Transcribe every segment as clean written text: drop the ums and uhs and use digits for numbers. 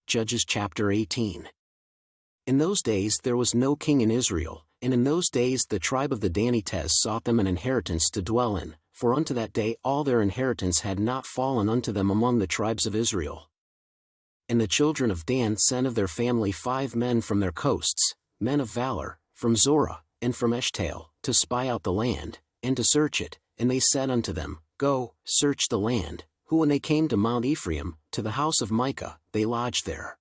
Judges chapter 18. In those days there was no king in Israel, and in those days the tribe of the Danites sought them an inheritance to dwell in, for unto that day all their inheritance had not fallen unto them among the tribes of Israel. And the children of Dan sent of their family 5 men from their coasts, men of valor, from Zorah, and from Eshtaol, to spy out the land, and to search it, and they said unto them, Go, search the land. Who when they came to Mount Ephraim, to the house of Micah, they lodged there.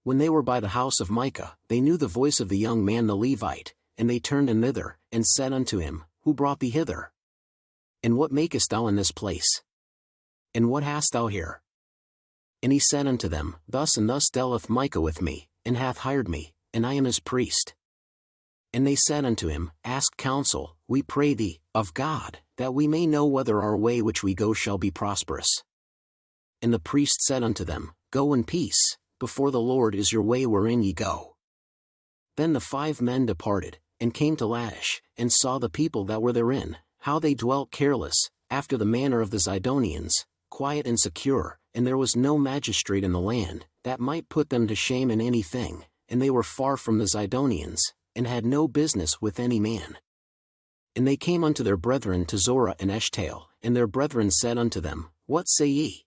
When they were by the house of Micah, they knew the voice of the young man the Levite, and they turned in thither, and said unto him, Who brought thee hither? And what makest thou in this place? And what hast thou here? And he said unto them, Thus and thus dealeth Micah with me, and hath hired me, and I am his priest. And they said unto him, Ask counsel, we pray thee, of God, that we may know whether our way which we go shall be prosperous. And the priest said unto them, Go in peace, before the Lord is your way wherein ye go. Then the 5 men departed, and came to Laish, and saw the people that were therein, how they dwelt careless, after the manner of the Zidonians, quiet and secure, and there was no magistrate in the land, that might put them to shame in any thing, and they were far from the Zidonians, and had no business with any man. And they came unto their brethren to Zorah and Eshtaol, and their brethren said unto them, What say ye?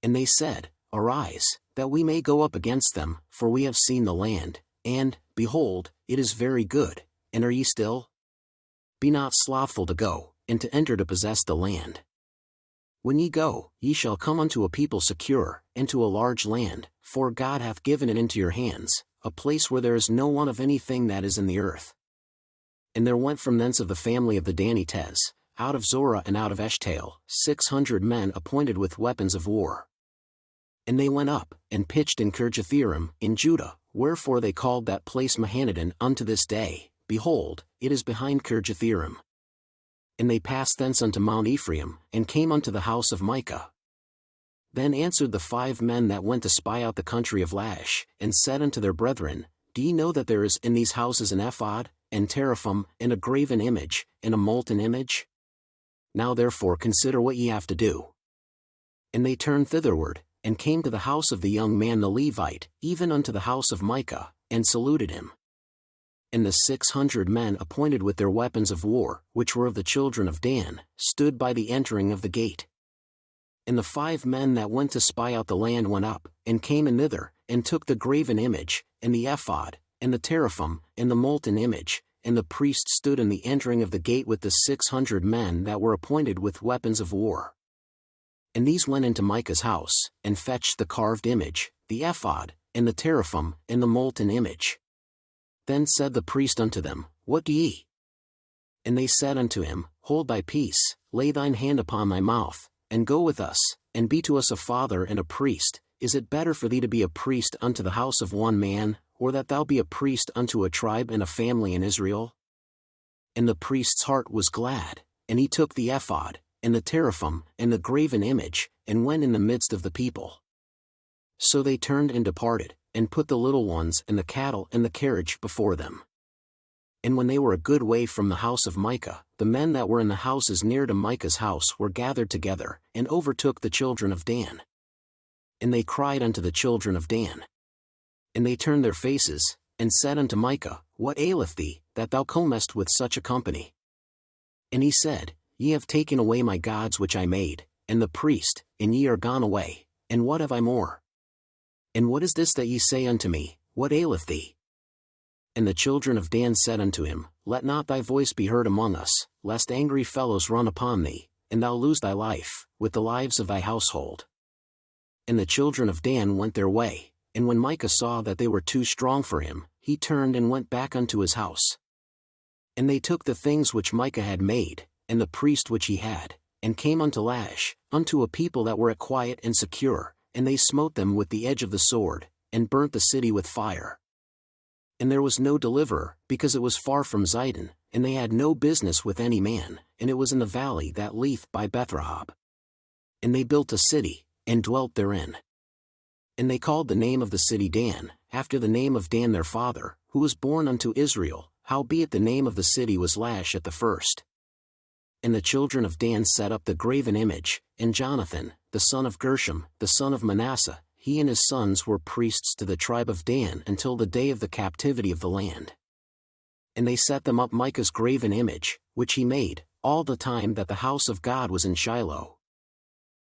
And they said, Arise, that we may go up against them, for we have seen the land, and, behold, it is very good, and are ye still? Be not slothful to go, and to enter to possess the land. When ye go, ye shall come unto a people secure, and to a large land, for God hath given it into your hands, a place where there is no one of anything that is in the earth. And there went from thence of the family of the Danites, out of Zorah and out of Eshtaol, 600 men appointed with weapons of war. And they went up, and pitched in Kirjathjearim, in Judah, wherefore they called that place Mahaneh unto this day. Behold, it is behind Kirjathjearim. And they passed thence unto Mount Ephraim, and came unto the house of Micah. Then answered the 5 men that went to spy out the country of Laish, and said unto their brethren, Do ye know that there is in these houses an ephod, and teraphim, and a graven image, and a molten image? Now therefore consider what ye have to do. And they turned thitherward, and came to the house of the young man the Levite, even unto the house of Micah, and saluted him. And the 600 men appointed with their weapons of war, which were of the children of Dan, stood by the entering of the gate. And the 5 men that went to spy out the land went up, and came in thither, and took the graven image, and the ephod, and the teraphim, and the molten image, and the priest stood in the entering of the gate with the 600 men that were appointed with weapons of war. And these went into Micah's house, and fetched the carved image, the ephod, and the teraphim, and the molten image. Then said the priest unto them, What do ye? And they said unto him, Hold thy peace, lay thine hand upon thy mouth, and go with us, and be to us a father and a priest. Is it better for thee to be a priest unto the house of one man, or that thou be a priest unto a tribe and a family in Israel? And the priest's heart was glad, and he took the ephod, and the teraphim, and the graven image, and went in the midst of the people. So they turned and departed, and put the little ones and the cattle and the carriage before them. And when they were a good way from the house of Micah, the men that were in the houses near to Micah's house were gathered together, and overtook the children of Dan. And they cried unto the children of Dan. And they turned their faces, and said unto Micah, What aileth thee, that thou comest with such a company? And he said, Ye have taken away my gods which I made, and the priest, and ye are gone away, and what have I more? And what is this that ye say unto me, What aileth thee? And the children of Dan said unto him, Let not thy voice be heard among us, lest angry fellows run upon thee, and thou lose thy life, with the lives of thy household. And the children of Dan went their way, and when Micah saw that they were too strong for him, he turned and went back unto his house. And they took the things which Micah had made, and the priest which he had, and came unto Laish, unto a people that were at quiet and secure, and they smote them with the edge of the sword, and burnt the city with fire. And there was no deliverer, because it was far from Zidon, and they had no business with any man, and it was in the valley that lieth by Bethrahab. And they built a city, and dwelt therein. And they called the name of the city Dan, after the name of Dan their father, who was born unto Israel, howbeit the name of the city was Laish at the first. And the children of Dan set up the graven image, and Jonathan, the son of Gershom, the son of Manasseh, he and his sons were priests to the tribe of Dan until the day of the captivity of the land. And they set them up Micah's graven image, which he made, all the time that the house of God was in Shiloh.